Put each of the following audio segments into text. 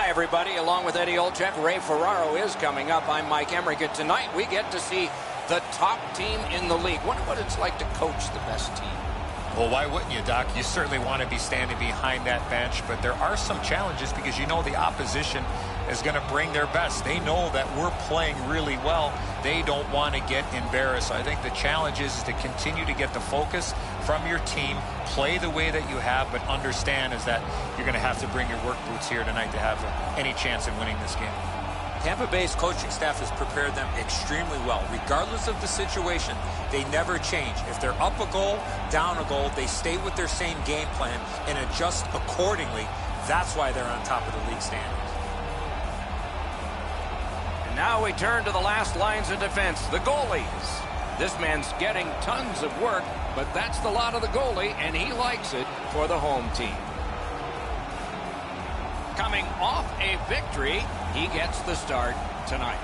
Hi, everybody. Along with Eddie Olczyk, Ray Ferraro is coming up. I'm Mike Emmerich, and tonight we get to see the top team in the league. Wonder what it's like to coach the best team. Well, why wouldn't you, Doc? You certainly want to be standing behind that bench, but there are some challenges because you know the opposition is going to bring their best. They know that we're playing really well. They don't want to get embarrassed. So I think the challenge is to continue to get the focus from your team, play the way that you have, but understand is that you're going to have to bring your work boots here tonight to have any chance in winning this game. Tampa Bay's coaching staff has prepared them extremely well. Regardless of the situation, they never change. If they're up a goal, down a goal, they stay with their same game plan and adjust accordingly. That's why they're on top of the league standings. And now we turn to the last lines of defense, the goalies. This man's getting tons of work, but that's the lot of the goalie, and he likes it for the home team. Coming off a victory, he gets the start tonight.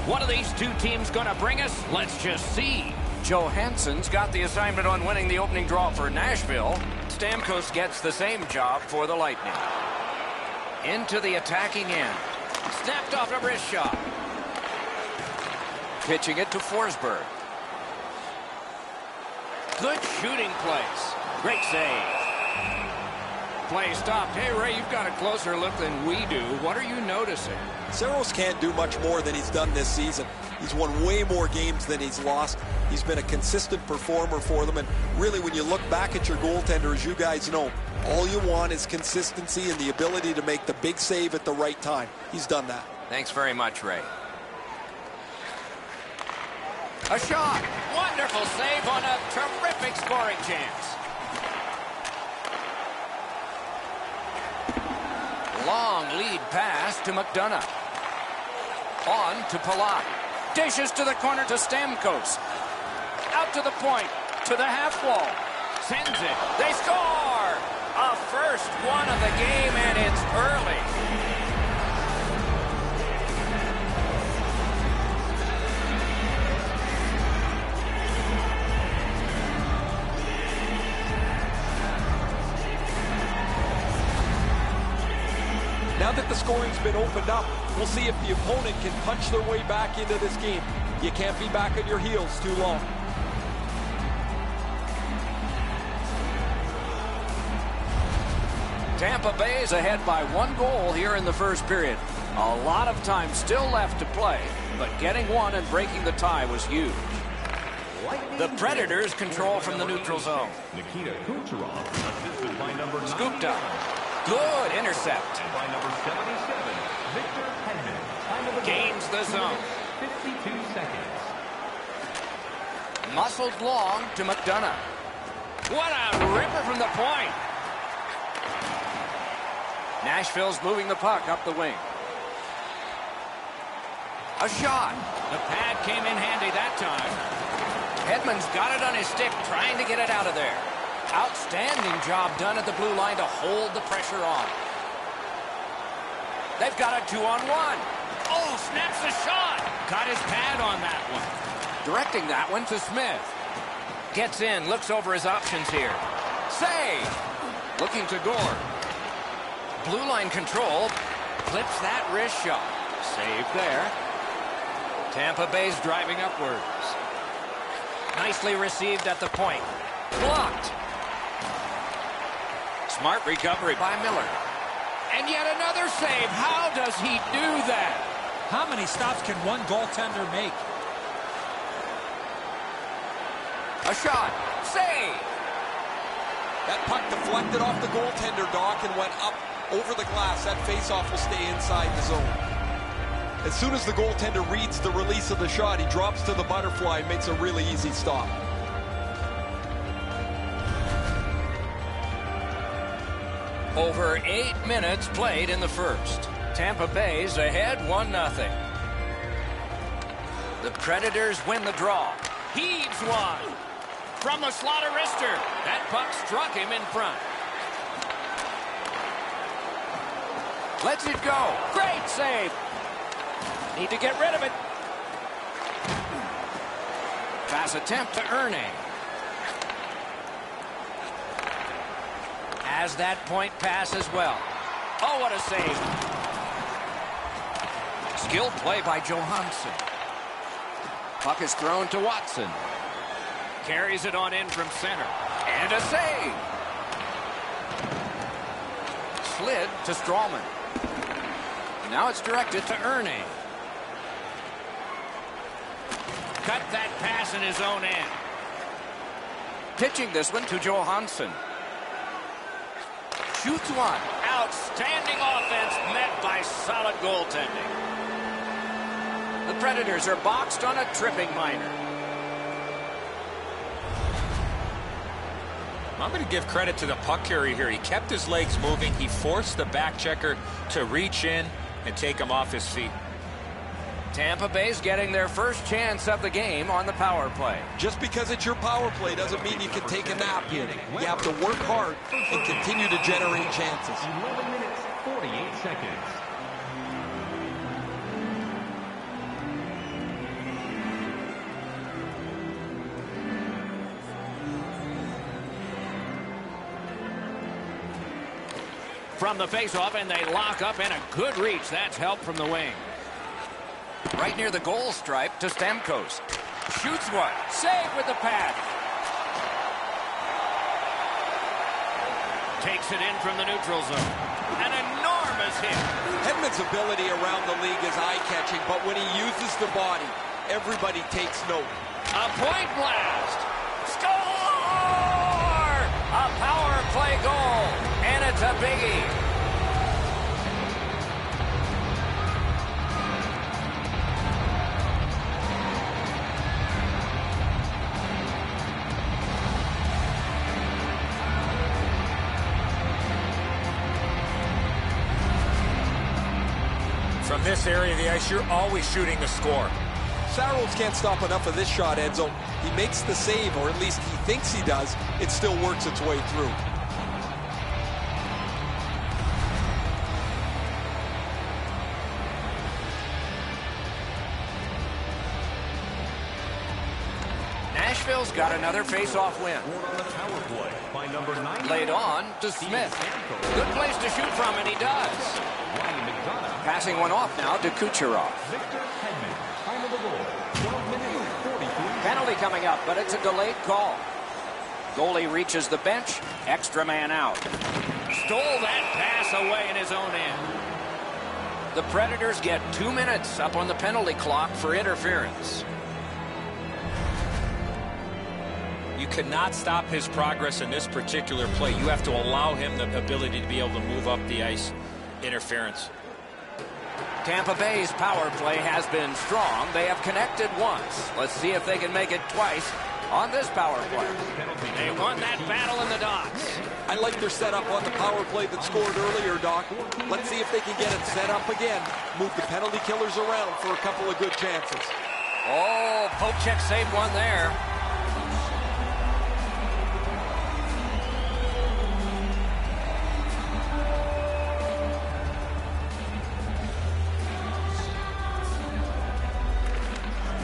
What are these two teams going to bring us? Let's just see. Johansson's got the assignment on winning the opening draw for Nashville. Stamkos gets the same job for the Lightning. Into the attacking end. Snapped off a wrist shot. Pitching it to Forsberg. Good shooting place. Great save. Play stopped. Hey, Ray, you've got a closer look than we do. What are you noticing? Saros can't do much more than he's done this season. He's won way more games than he's lost. He's been a consistent performer for them. And really, when you look back at your goaltender, as you guys know, all you want is consistency and the ability to make the big save at the right time. He's done that. Thanks very much, Ray. A shot. Wonderful save on a terrific scoring chance. Long lead pass to McDonough. On to Palat. Dishes to the corner to Stamkos. Out to the point. To the half wall. Sends it. They score! A first one of the game, and it's early. Now that the scoring's been opened up, we'll see if the opponent can punch their way back into this game. You can't be back on your heels too long. Tampa Bay is ahead by 1 goal here in the first period. A lot of time still left to play, but getting one and breaking the tie was huge. The Predators control from the neutral zone. Nikita Kucherov, assisted by number 9. Scooped up. Good intercept. And by number 77, Victor Hedman. Time of the Gains the zone. 52 seconds. Muscled long to McDonough. What a ripper from the point. Nashville's moving the puck up the wing. A shot. The pad came in handy that time. Hedman's got it on his stick, trying to get it out of there. Outstanding job done at the blue line to hold the pressure on. They've got a 2-on-1. Oh, snaps the shot. Got his pad on that one. Directing that one to Smith. Gets in, looks over his options here. Save. Looking to Gore. Blue line control. Clips that wrist shot. Save there. Tampa Bay's driving upwards. Nicely received at the point. Blocked. Smart recovery by Miller. And yet another save. How does he do that? How many stops can one goaltender make? A shot. Save. That puck deflected off the goaltender, Doc, and went up over the glass. That faceoff will stay inside the zone. As soon as the goaltender reads the release of the shot, he drops to the butterfly and makes a really easy stop. Over 8 minutes played in the first. Tampa Bay's ahead 1-0. The Predators win the draw. Heaves one. From the slot of wrister. That puck struck him in front. Lets it go. Great save. Need to get rid of it. Pass attempt to Erne. Has that point pass as well. Oh, what a save. Skilled play by Johansson. Puck is thrown to Watson. Carries it on in from center. And a save. Slid to Strawman. Now it's directed to Erne. Cut that pass in his own end. Pitching this one to Johansson. Shoots one. Outstanding offense met by solid goaltending. The Predators are boxed on a tripping minor. I'm going to give credit to the puck carrier here. He kept his legs moving. He forced the back checker to reach in and take him off his feet. Tampa Bay's getting their first chance of the game on the power play. Just because it's your power play doesn't mean you can take a nap here. You have to work hard and continue to generate chances. 11 minutes, 48 seconds. From the faceoff, and they lock up, and a good reach. That's help from the wing. Right near the goal stripe to Stamkos. Shoots one. Save with the pad. Takes it in from the neutral zone. An enormous hit. Hedman's ability around the league is eye-catching, but when he uses the body, everybody takes note. A point blast. Score! A power play goal, and it's a biggie. From this area of the ice, you're always shooting the score. Saros can't stop enough of this shot, Enzo. He makes the save, or at least he thinks he does. It still works its way through. Nashville's got another face-off win. On the power play by number 9. Laid on to Smith. Good place to shoot from, and he does. Ryan McDonough. Passing one off now to Kucherov. Victor Hedman. Time of the goal. 12 minutes, 43. Penalty coming up, but it's a delayed call. Goalie reaches the bench. Extra man out. Stole that pass away in his own end. The Predators get 2 minutes up on the penalty clock for interference. You cannot stop his progress in this particular play. You have to allow him the ability to be able to move up the ice. Interference. Tampa Bay's power play has been strong. They have connected once. Let's see if they can make it twice on this power play. They won that battle in the docks. I like their setup on the power play that scored earlier, Doc. Let's see if they can get it set up again. Move the penalty killers around for a couple of good chances. Oh, Pocheck saved one there.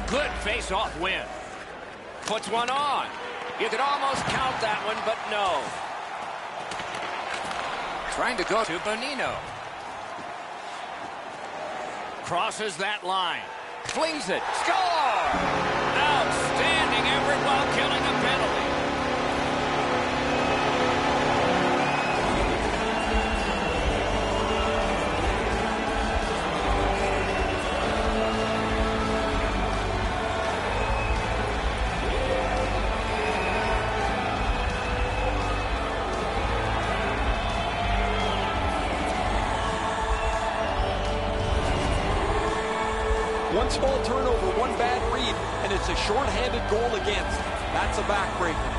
Good face-off win. Puts one on. You could almost count that one, but no. Trying to go to Bonino. Crosses that line. Flings it. Score! Outstanding effort while killing a penalty. One small turnover, one bad read, and it's a shorthanded goal against. That's a backbreaker.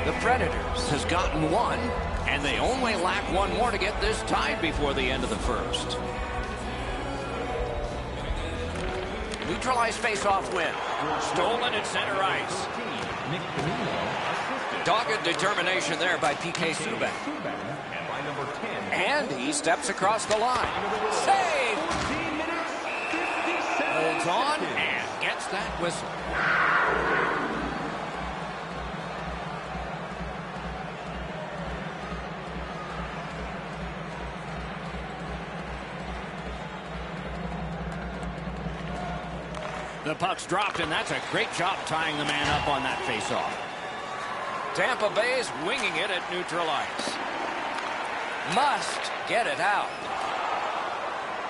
The Predators has gotten one, and they only lack one more to get this tied before the end of the first. Neutralized face-off win. Stolen at center ice. Nick Bonino assisted. Dogged determination there by P.K. Subban. And by number 10. And he steps across the line. Save! 14 minutes, 57 Holds on seconds. and gets gets that whistle. The puck's dropped, and that's a great job tying the man up on that faceoff. Tampa Bay's winging it at neutral ice. Must get it out.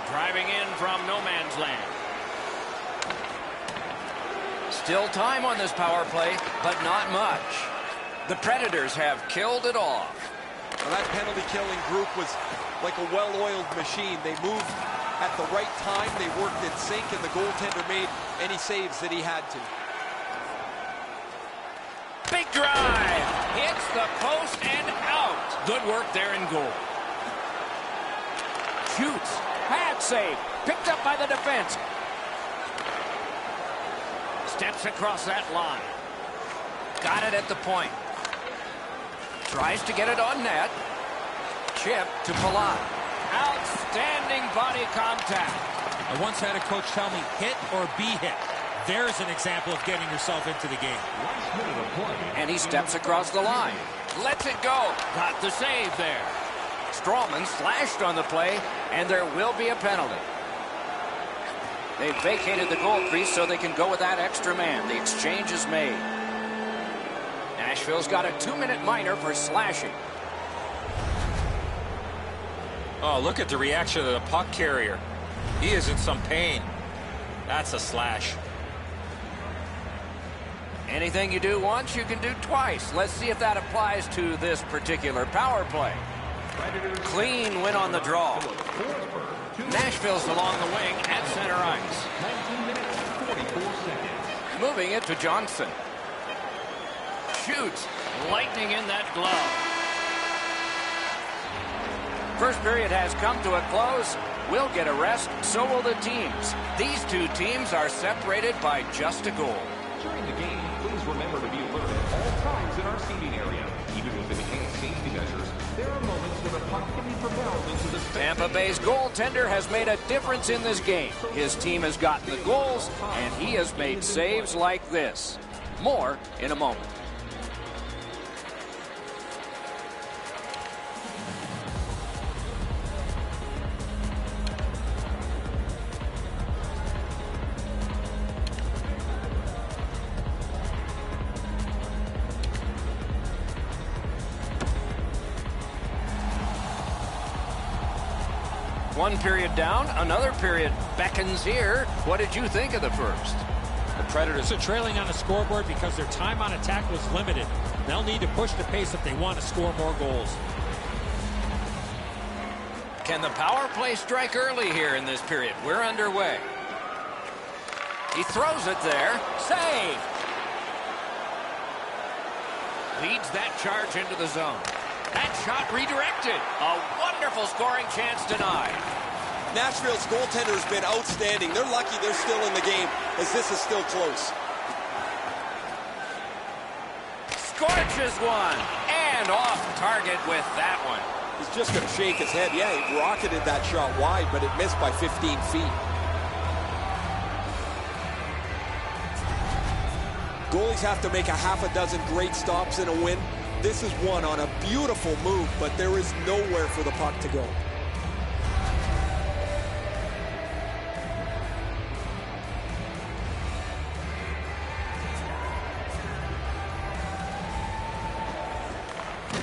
Driving in from no man's land. Still time on this power play, but not much. The Predators have killed it off. Well, that penalty-killing group was like a well-oiled machine. They moved at the right time. They worked in sync, and the goaltender made any saves that he had to. Big drive. Hits the post and out. Good work there in goal. Shoots. Pad save. Picked up by the defense. Steps across that line. Got it at the point. Tries to get it on net. Chip to Palat. Outstanding body contact. I once had a coach tell me, hit or be hit. There's an example of getting yourself into the game. And he steps across the line. Lets it go. Got the save there. Strawman slashed on the play, and there will be a penalty. They've vacated the goal crease so they can go with that extra man. The exchange is made. Nashville's got a 2-minute minor for slashing. Oh, look at the reaction of the puck carrier. He is in some pain. That's a slash. Anything you do once, you can do twice. Let's see if that applies to this particular power play. Clean win on the draw. Nashville's along the wing at center ice. 19 minutes, 44 seconds. Moving it to Johnson. Shoots. Lightning in that glove. First period has come to a close. We'll get a rest, so will the teams. These two teams are separated by just a goal. During the game, please remember to be alert at all times in our seating area. Even with enhanced safety measures, there are moments when the puck can be propelled into the Tampa Bay's goaltender has made a difference in this game. His team has gotten the goals, and he has made saves like this. More in a moment. One period down, another period beckons here. What did you think of the first? The Predators are trailing on the scoreboard because their time on attack was limited. They'll need to push the pace if they want to score more goals. Can the power play strike early here in this period? We're underway. He throws it there. Save! Leads that charge into the zone. That shot redirected. A wonderful scoring chance denied. Nashville's goaltender has been outstanding. They're lucky they're still in the game, as this is still close. Scorches one. And off target with that one. He's just going to shake his head. Yeah, he rocketed that shot wide, but it missed by 15 feet. Goalies have to make a half a dozen great stops in a win. This is one on a beautiful move, but there is nowhere for the puck to go.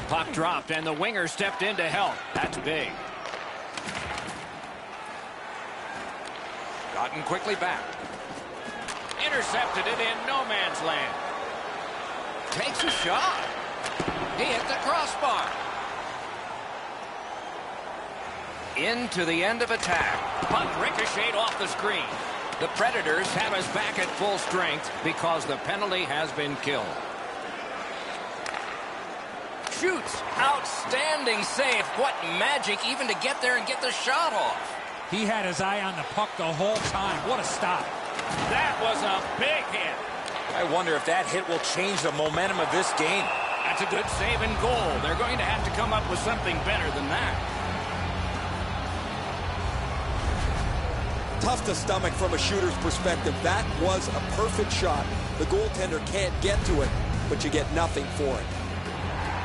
Puck dropped, and the winger stepped in to help. That's big. Gotten quickly back. Intercepted it in no man's land. Takes a shot. He hit the crossbar. Into the end of attack. Puck ricocheted off the screen. The Predators have us back at full strength because the penalty has been killed. Shoots. Outstanding save. What magic even to get there and get the shot off. He had his eye on the puck the whole time. What a stop. That was a big hit. I wonder if that hit will change the momentum of this game. That's a good save and goal. They're going to have to come up with something better than that. tough to stomach from a shooter's perspective. That was a perfect shot. The goaltender can't get to it, but you get nothing for it.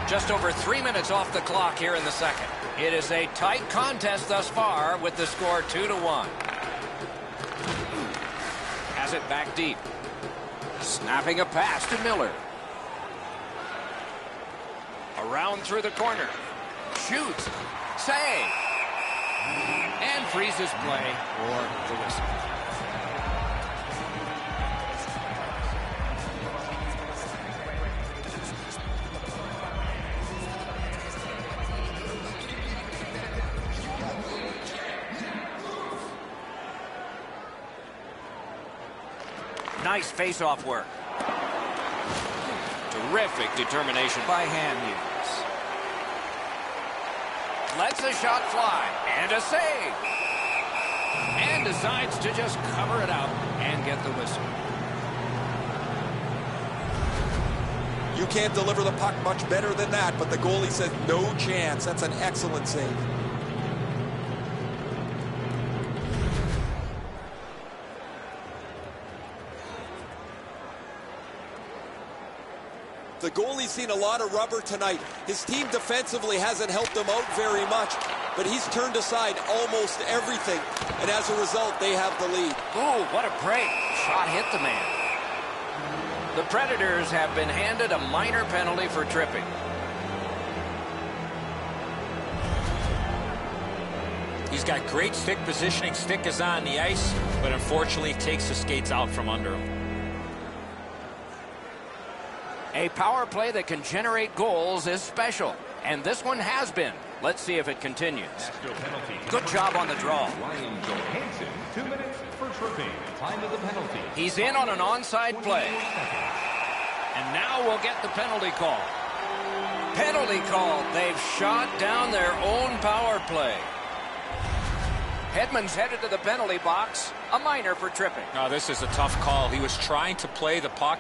Just over 3 minutes off the clock here in the second. It is a tight contest thus far with the score 2-1. Has it back deep. Snapping a pass to Miller. Around through the corner. Shoots. Save. And freezes play for the whistle. Nice face-off work. Terrific determination by Hamhuis. Lets a shot fly. And a save. And decides to just cover it out and get the whistle. You can't deliver the puck much better than that, but the goalie says no chance. That's an excellent save. The goalie's seen a lot of rubber tonight. His team defensively hasn't helped him out very much, but he's turned aside almost everything, and as a result, they have the lead. Ooh, what a break. Shot hit the man. The Predators have been handed a minor penalty for tripping. He's got great stick positioning. Stick is on the ice, but unfortunately takes the skates out from under him. A power play that can generate goals is special, and this one has been. Let's see if it continues. Good job on the draw. Ryan Johansson, 2 minutes for tripping. Time of the penalty. He's in on an onside play. And now we'll get the penalty call. Penalty call. They've shot down their own power play. Hedman's headed to the penalty box. A minor for tripping. Oh, this is a tough call. He was trying to play the puck,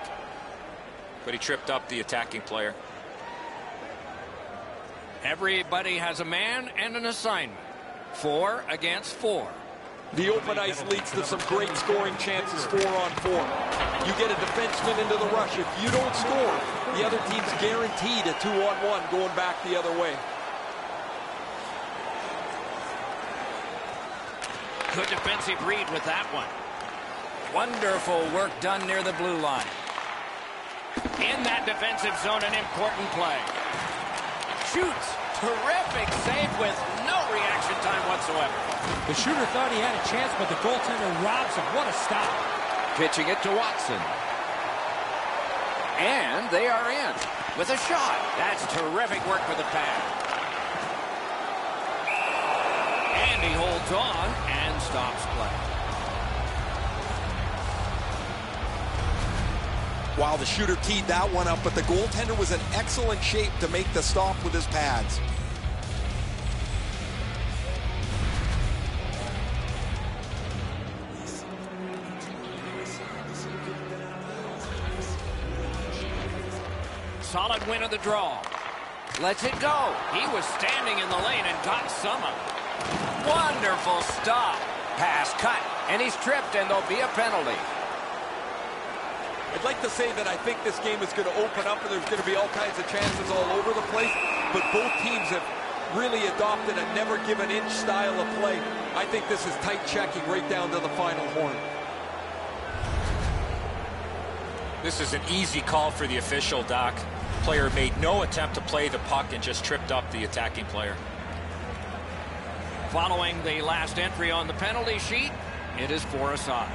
but he tripped up the attacking player. Everybody has a man and an assignment. 4 against 4. The open ice leads to some great scoring chances 4-on-4. You get a defenseman into the rush. If you don't score, the other team's guaranteed a 2-on-1 going back the other way. Good defensive read with that one. Wonderful work done near the blue line. In that defensive zone, an important play. Shoots. Terrific save with no reaction time whatsoever. The shooter thought he had a chance, but the goaltender robs him. What a stop. Pitching it to Watson. And they are in with a shot. That's terrific work for the pad. And he holds on and stops play. Wow, the shooter teed that one up, but the goaltender was in excellent shape to make the stop with his pads. Solid win of the draw. Lets it go. He was standing in the lane and got some of it. Wonderful stop. Pass cut. And he's tripped, and there'll be a penalty. I'd like to say that I think this game is going to open up and there's going to be all kinds of chances all over the place, but both teams have really adopted a never give an inch style of play. I think this is tight checking right down to the final horn. This is an easy call for the official, Doc. Player made no attempt to play the puck and just tripped up the attacking player. Following the last entry on the penalty sheet, it is for a side.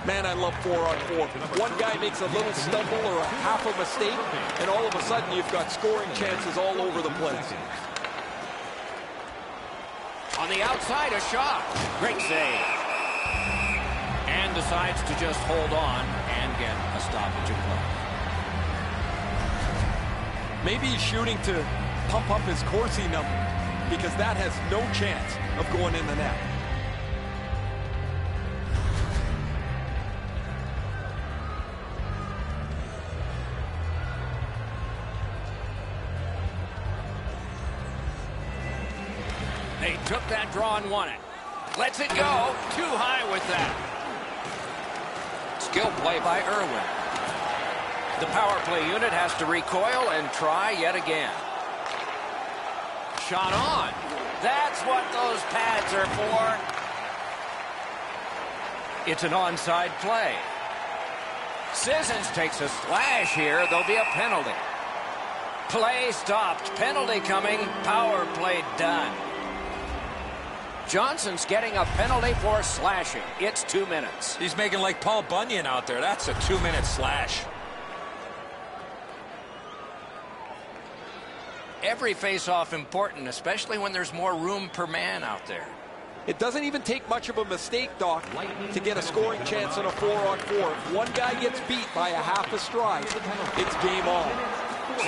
Man, I love 4-on-4. One guy makes a little stumble or a half a mistake, and all of a sudden you've got scoring chances all over the place. On the outside, a shot. Great save. And decides to just hold on and get a stoppage of play. Maybe he's shooting to pump up his Corsi number, because that has no chance of going in the net. They took that draw and won it. Lets it go. Too high with that. Skill play by Irwin. The power play unit has to recoil and try yet again. Shot on. That's what those pads are for. It's an onside play. Sissons takes a slash here. There'll be a penalty. Play stopped. Penalty coming. Power play done. Johnson's getting a penalty for slashing. It's 2 minutes. He's making like Paul Bunyan out there. That's a 2-minute slash. Every face-off important, especially when there's more room per man out there. It doesn't even take much of a mistake, Doc, to get a scoring chance on a 4-on-4. If one guy gets beat by a half a stride, it's game on.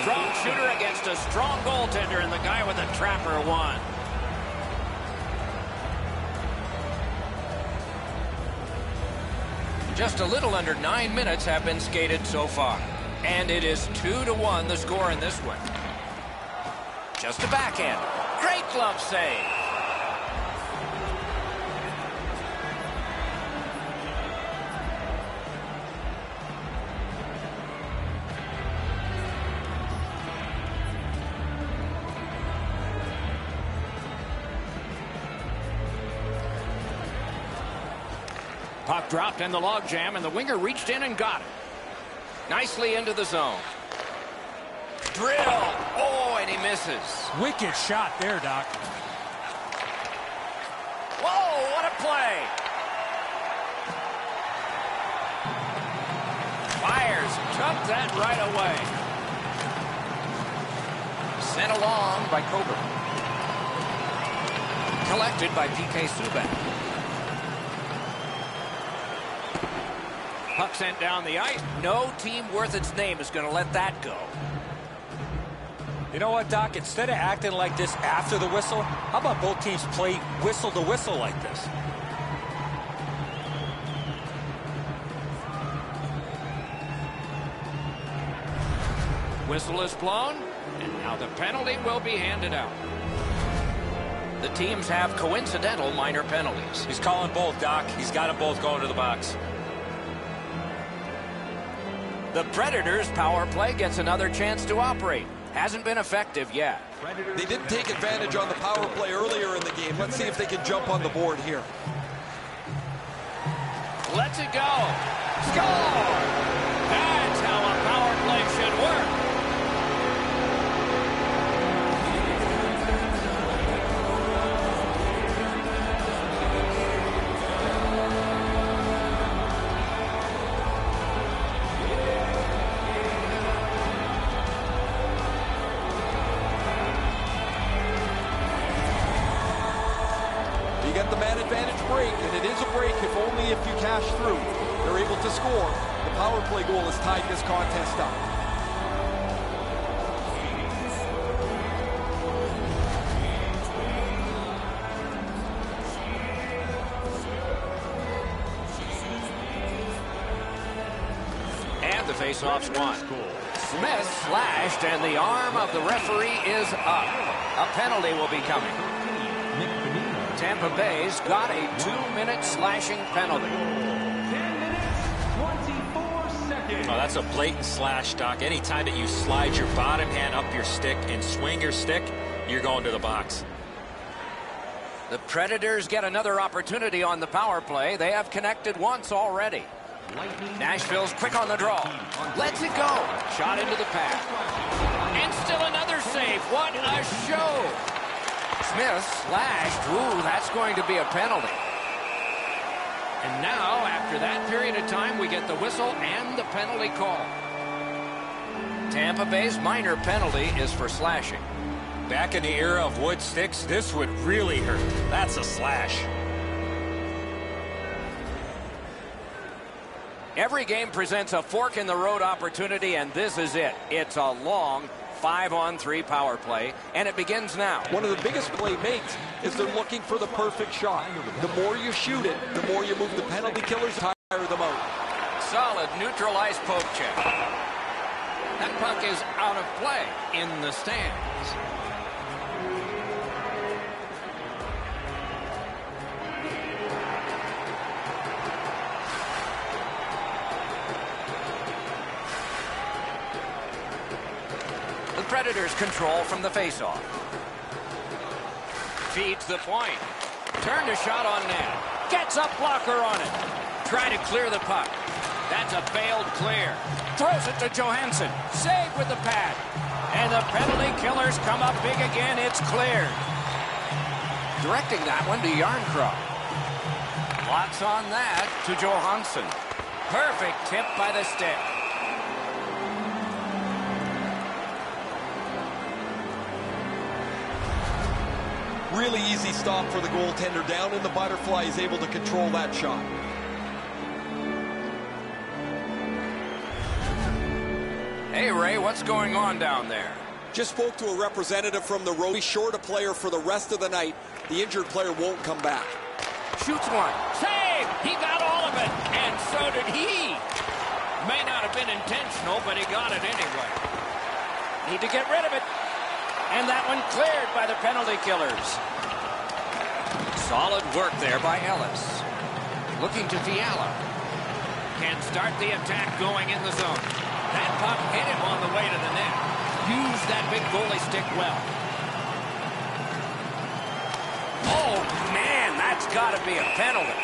Strong shooter against a strong goaltender, and the guy with a trapper won. Just a little under 9 minutes have been skated so far. And it is 2-1 the score in this one. Just a backhand. Great glove save. Puck dropped in the logjam, and the winger reached in and got it. Nicely into the zone. Drill. Oh, and he misses. Wicked shot there, Doc. Whoa, what a play. Fires. Took that right away. Sent along by Coburn. Collected by PK Subban. Puck sent down the ice. No team worth its name is going to let that go. You know what, Doc? Instead of acting like this after the whistle, how about both teams play whistle to whistle like this? Whistle is blown, and now the penalty will be handed out. The teams have coincidental minor penalties. He's calling both, Doc. He's got them both going to the box. The Predators' power play gets another chance to operate. Hasn't been effective yet. They didn't take advantage on the power play earlier in the game. Let's see if they can jump on the board here. Lets it go. Score! That's how a power play should work. If you cash through, they're able to score. The power play goal has tied this contest up. And the faceoff's won. Smith slashed, and the arm of the referee is up. A penalty will be coming. Tampa Bay's got a 2-minute slashing penalty. 10 minutes, 24 seconds. Oh, that's a blatant slash, Doc. Anytime that you slide your bottom hand up your stick and swing your stick, you're going to the box. The Predators get another opportunity on the power play. They have connected once already. Nashville's quick on the draw. Lets it go. Shot into the pad. And still another save. What a show. Smith slashed. Ooh, that's going to be a penalty. And now, after that period of time, we get the whistle and the penalty call. Tampa Bay's minor penalty is for slashing. Back in the era of wood sticks, this would really hurt. That's a slash. Every game presents a fork-in-the-road opportunity, and this is it. It's a long 5-on-3 power play, and it begins now. One of the biggest playmates is they're looking for the perfect shot. The more you shoot it, the more you move the penalty killers, tire them out. Solid neutral ice poke check. That puck is out of play in the stands. Predators control from the faceoff. Feeds the point. Turned a shot on net. Gets a blocker on it. Try to clear the puck. That's a failed clear. Throws it to Johansson. Save with the pad. And the penalty killers come up big again. It's cleared. Directing that one to Yarncroft. Lots on that to Johansson. Perfect tip by the stick. Really easy stop for the goaltender. Down in the butterfly, he's able to control that shot. Hey, Ray, what's going on down there? Just spoke to a representative from the row. He's short a player for the rest of the night. The injured player won't come back. Shoots one. Save! He got all of it, and so did he. May not have been intentional, but he got it anyway. Need to get rid of it. And that one cleared by the penalty killers. Solid work there by Ellis. Looking to Fiala. Can start the attack going in the zone. That puck hit him on the way to the net. Used that big goalie stick well. Oh, man, that's got to be a penalty.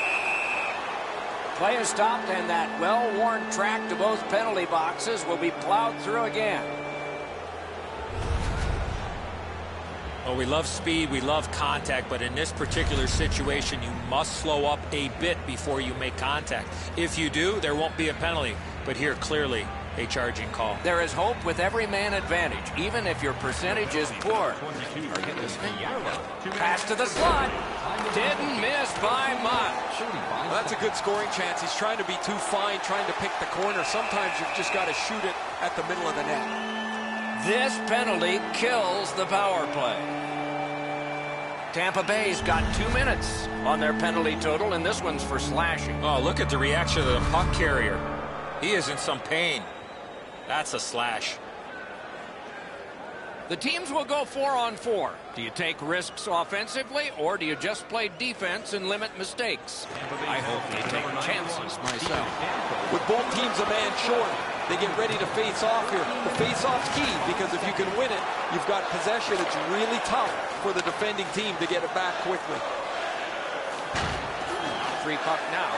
Play is stopped, and that well-worn track to both penalty boxes will be plowed through again. Well, we love speed, we love contact, but in this particular situation, you must slow up a bit before you make contact. If you do, there won't be a penalty. But here, clearly, a charging call. There is hope with every man advantage, even if your percentage is poor. Pass to the slot. Didn't miss by much. Well, that's a good scoring chance. He's trying to be too fine, trying to pick the corner. Sometimes you've just got to shoot it at the middle of the net. This penalty kills the power play. Tampa Bay's got 2 minutes on their penalty total, and this one's for slashing. Oh, look at the reaction of the puck carrier. He is in some pain. That's a slash. The teams will go 4-on-4. Do you take risks offensively, or do you just play defense and limit mistakes? I hope you take chances myself. With both teams a man short, they get ready to face off here. The face-off's key, because if you can win it, you've got possession. It's really tough for the defending team to get it back quickly. Free puck now.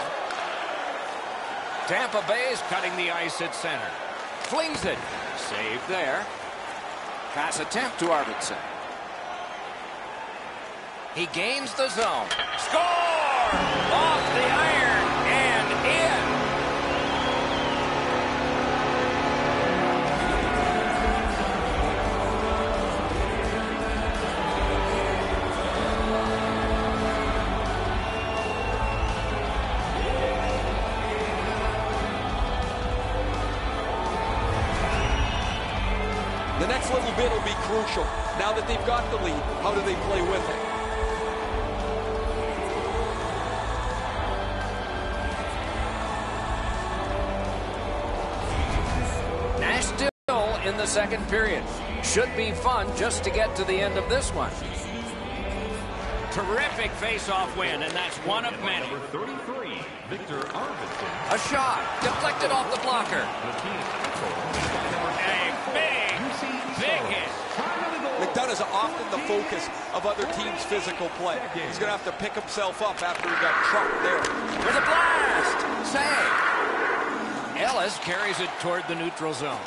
Tampa Bay's cutting the ice at center. Flings it. Save there. Pass attempt to Arvidsson. He gains the zone. Score! Off the iron and in. The next little bit will be crucial. Now that they've got the lead, how do they play with it? Nash still in the second period. Should be fun just to get to the end of this one. Terrific face-off win, and that's one of many. Number 33, Victor Arvidsson. A shot deflected off the blocker. A big hit. McDonough is often the focus of other teams' physical play. He's going to have to pick himself up after he got trucked there. With a blast! Save! Ellis carries it toward the neutral zone.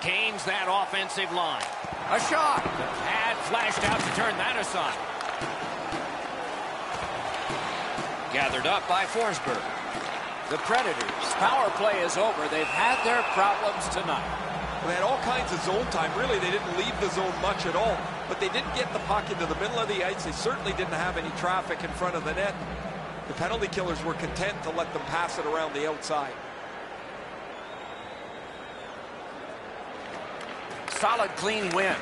Gains that offensive line. A shot! The pad flashed out to turn that aside. Gathered up by Forsberg. The Predators' power play is over. They've had their problems tonight. They had all kinds of zone time. Really, they didn't leave the zone much at all. But they didn't get the puck into the middle of the ice. They certainly didn't have any traffic in front of the net. The penalty killers were content to let them pass it around the outside. Solid, clean win.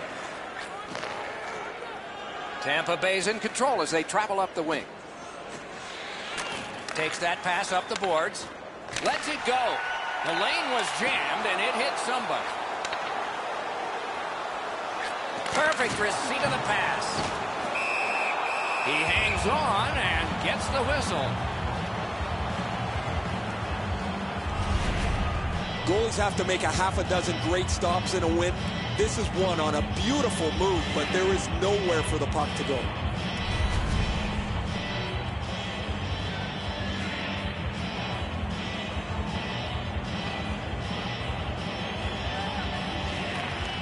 Tampa Bay's in control as they travel up the wing. Takes that pass up the boards. Lets it go. The lane was jammed, and it hit somebody. Perfect receipt of the pass. He hangs on and gets the whistle. Goalies have to make a half a dozen great stops in a win. this is one on a beautiful move, but there is nowhere for the puck to go.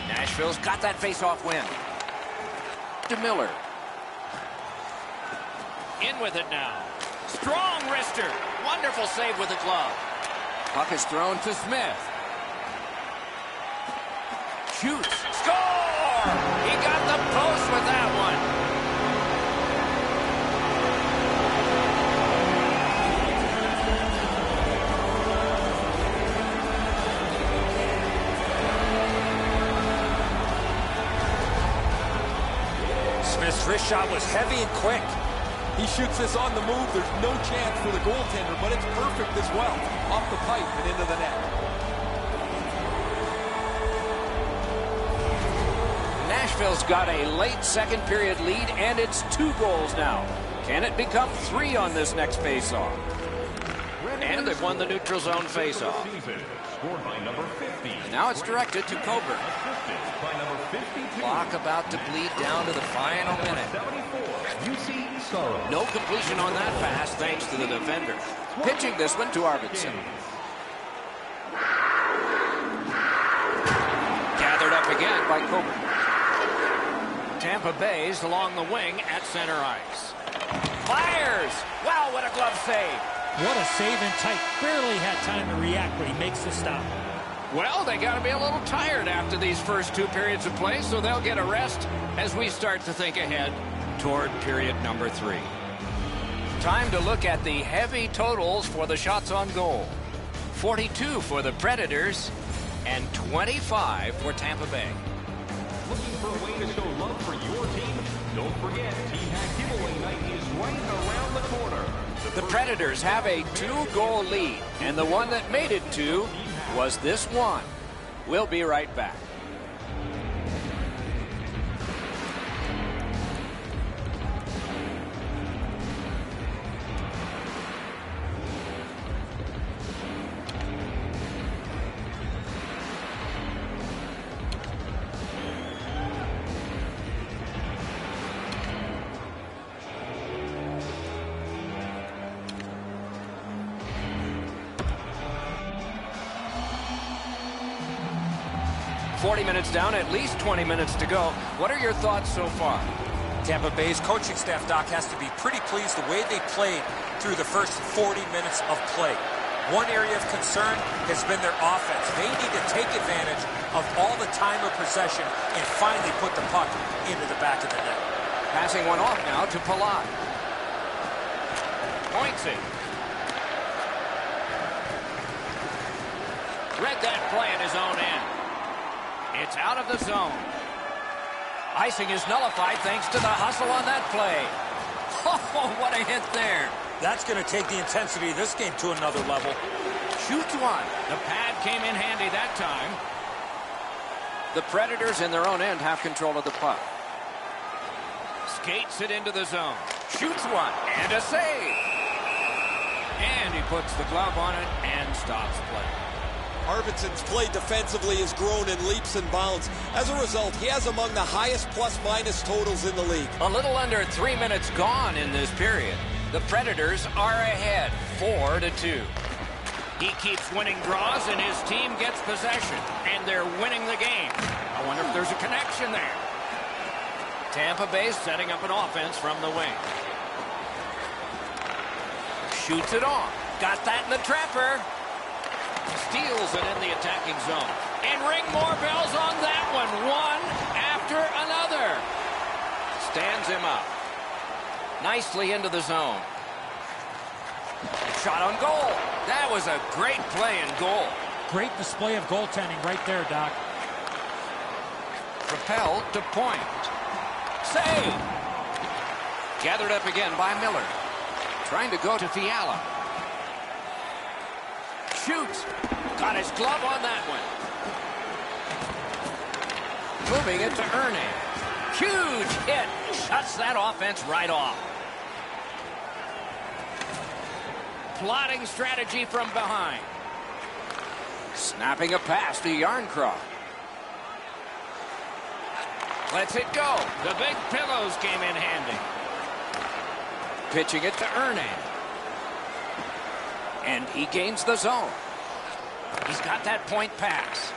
Nashville's got that face-off win. To Miller. In with it now. Strong wrister. Wonderful save with the glove. Puck is thrown to Smith. Shoots. Score! He got the post with that one. Smith's wrist shot was heavy and quick. He shoots this on the move. There's no chance for the goaltender, but it's perfect as well. Off the pipe and into the net. Nashville's got a late second period lead, and it's 2 goals now. Can it become 3 on this next face-off? And they've won the neutral zone face-off. Now it's directed to Coburn. Clock about to bleed down to the final minute. No completion on that pass thanks to the defender. Pitching this one to Arvidsson. Gathered up again by Coburn. Tampa Bay's along the wing at center ice. Fires! Wow, what a glove save. What a save in tight. Barely had time to react, but he makes the stop. Well, they got to be a little tired after these first 2 periods of play, so they'll get a rest as we start to think ahead toward period number 3. Time to look at the heavy totals for the shots on goal. 42 for the Predators and 25 for Tampa Bay. Looking for a way to show love for your team? Don't forget, Team Hack Giveaway Night is right around the corner. The Predators have a 2-goal lead, and the one that made it 2 was this one. We'll be right back. Minutes down, at least 20 minutes to go. What are your thoughts so far? Tampa Bay's coaching staff, Doc, has to be pretty pleased the way they played through the first 40 minutes of play. One area of concern has been their offense. They need to take advantage of all the time of possession and finally put the puck into the back of the net. Passing one off now to Palat. Points it. Read that play at his own end. It's out of the zone. Icing is nullified thanks to the hustle on that play. Oh, what a hit there. That's going to take the intensity of this game to another level. Shoots one. The pad came in handy that time. The Predators in their own end have control of the puck. Skates it into the zone. Shoots one. And a save. And he puts the glove on it and stops play. Arvidsson's play defensively has grown in leaps and bounds. As a result, he has among the highest plus-minus totals in the league. A little under 3 minutes gone in this period. The Predators are ahead, 4-2. He keeps winning draws, and his team gets possession, and they're winning the game. I wonder if there's a connection there. Tampa Bay setting up an offense from the wing. Shoots it off. Got that in the trapper. Steals it in the attacking zone. And ring more bells on that one. One after another. Stands him up. Nicely into the zone. Shot on goal. That was a great play in goal. Great display of goaltending right there, Doc. Propelled to point. Save. Gathered up again by Miller. Trying to go to Fiala. Shoots. Got his glove on that one. Moving it to Erne. Huge hit. Shuts that offense right off. Plotting strategy from behind. Snapping a pass to Yarncroft. Lets it go. The big pillows came in handy. Pitching it to Hernan. And he gains the zone. He's got that point pass.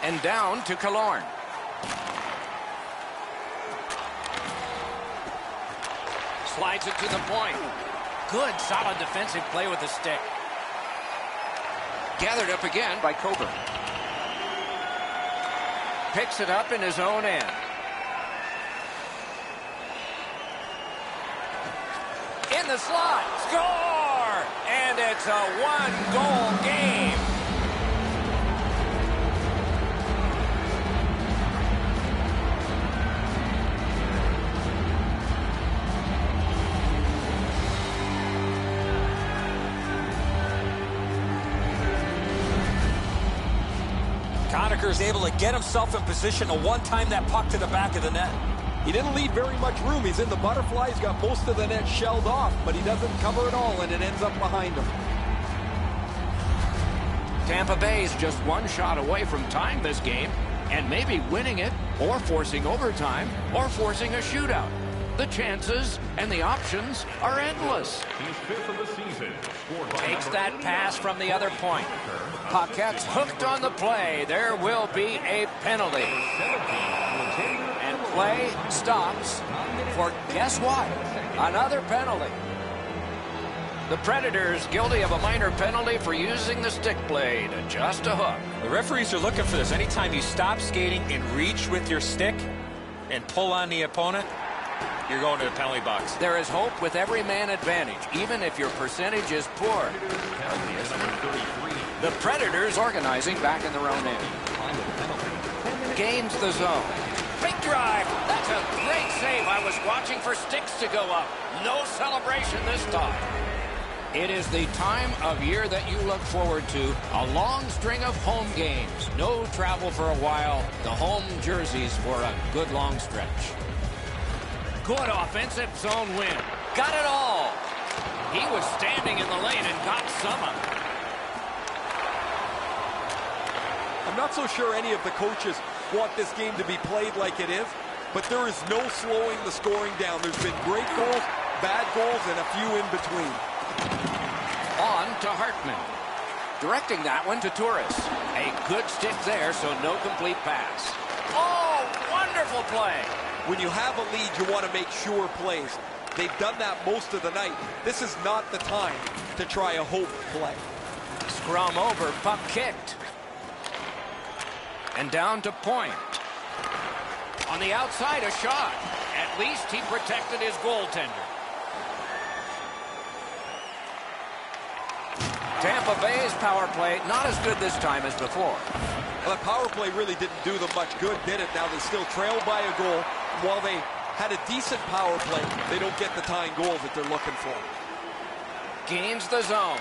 And down to Killorn. Slides it to the point. Good, solid defensive play with the stick. Gathered up again by Coburn. Picks it up in his own end. In the slot. Score! And it's a one-goal game. Conacher's able to get himself in position to one-time that puck to the back of the net. He didn't leave very much room. He's in the butterfly. He's got most of the net shelled off, but he doesn't cover it all, and it ends up behind him. Tampa Bay's just one shot away from tying this game and maybe winning it or forcing overtime or forcing a shootout. The chances and the options are endless. He's fifth of the season. Takes that pass from the other point. Paquette's hooked on the play. There will be a penalty. And play stops for, guess what? Another penalty. The Predators guilty of a minor penalty for using the stick blade. Just a hook. The referees are looking for this. Anytime you stop skating and reach with your stick and pull on the opponent, you're going to the penalty box. There is hope with every man advantage, even if your percentage is poor. The Predators organizing back in their own end. Gains the zone. Big drive. That's a great save. I was watching for sticks to go up. No celebration this time. It is the time of year that you look forward to. A long string of home games. No travel for a while. The home jerseys for a good long stretch. Good offensive zone win. Got it all. He was standing in the lane and got some of it. I'm not so sure any of the coaches want this game to be played like it is, but there is no slowing the scoring down. There's been great goals, bad goals, and a few in between. On to Hartman. Directing that one to Turris. A good stick there, so no complete pass. Oh, wonderful play. When you have a lead, you want to make sure plays. They've done that most of the night. This is not the time to try a hope play. Scrum over, puck kicked. And down to point. On the outside, a shot. At least he protected his goaltender. Tampa Bay's power play, not as good this time as before. Well, the power play really didn't do them much good, did it? Now they still trail by a goal. While they had a decent power play, they don't get the tying goals that they're looking for. Gains the zone.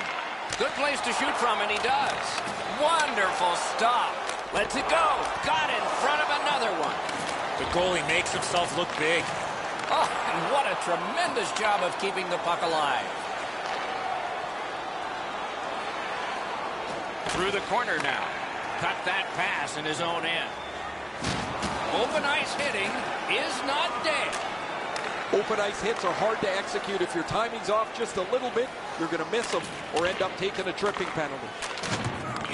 Good place to shoot from, and he does. Wonderful stop. Lets it go. Got in front of another one. The goalie makes himself look big. Oh, and what a tremendous job of keeping the puck alive. Through the corner now. Cut that pass in his own end. Open ice hitting is not dead. Open ice hits are hard to execute. If your timing's off just a little bit, you're going to miss them or end up taking a tripping penalty.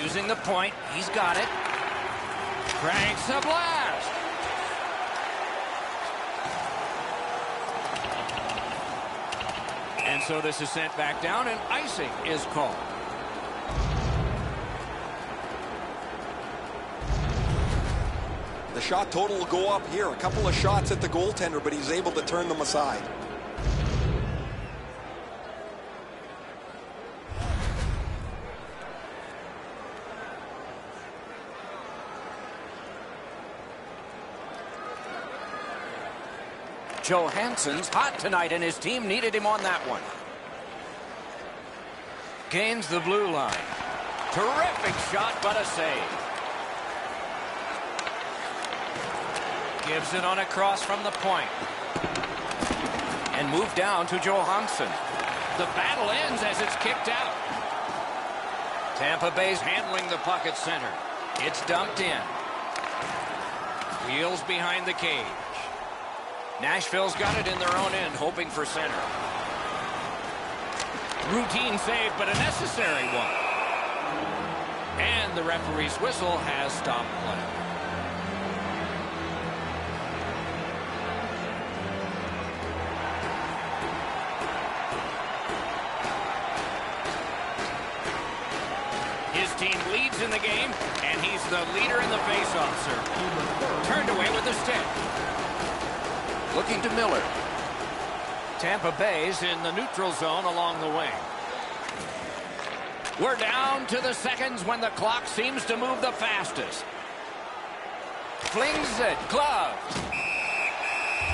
Using the point, he's got it. Cranks a blast. And so this is sent back down, and icing is called. The shot total will go up here. A couple of shots at the goaltender, but he's able to turn them aside. Johansson's hot tonight, and his team needed him on that one. Gains the blue line. Terrific shot, but a save. Gives it on a cross from the point. And moved down to Johansson. The battle ends as it's kicked out. Tampa Bay's handling the puck at center. It's dumped in. Wheels behind the cage. Nashville's got it in their own end, hoping for center. Routine save, but a necessary one. And the referee's whistle has stopped play. His team leads in the game, and he's the leader in the faceoff circle. Turned away with the stick. Looking to Miller. Tampa Bay's in the neutral zone along the wing. We're down to the seconds when the clock seems to move the fastest. Flings it, glove.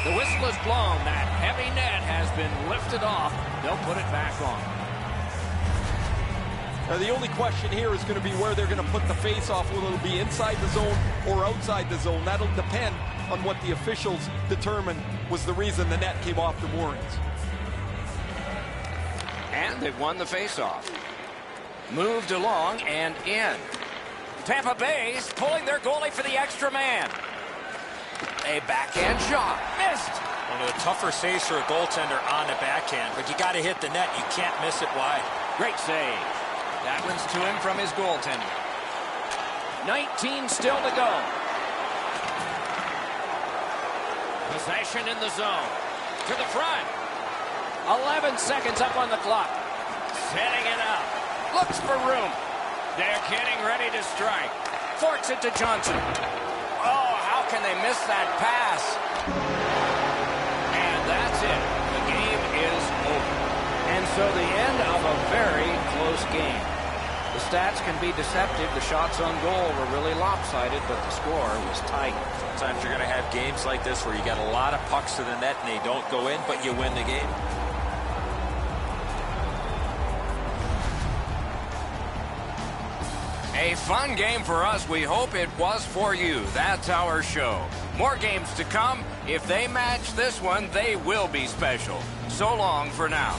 The whistle is blown. That heavy net has been lifted off. They'll put it back on. Now the only question here is going to be where they're going to put the face-off. Will it be inside the zone or outside the zone? That'll depend on what the officials determined was the reason the net came off the moorings. And they've won the face-off. Moved along and in. Tampa Bay's pulling their goalie for the extra man. A backhand shot. Missed. One of the tougher saves for a goaltender on the backhand, but you got to hit the net. You can't miss it wide. Great save. That one's to him from his goaltender. 19 still to go. Possession in the zone. To the front. 11 seconds up on the clock. Setting it up. Looks for room. They're getting ready to strike. Forks it to Johnson. Oh, how can they miss that pass? And that's it. The game is over. And so the end of a very close game. The stats can be deceptive. The shots on goal were really lopsided, but the score was tight. Sometimes you're going to have games like this where you got a lot of pucks to the net and they don't go in, but you win the game. A fun game for us. We hope it was for you. That's our show. More games to come. If they match this one, they will be special. So long for now.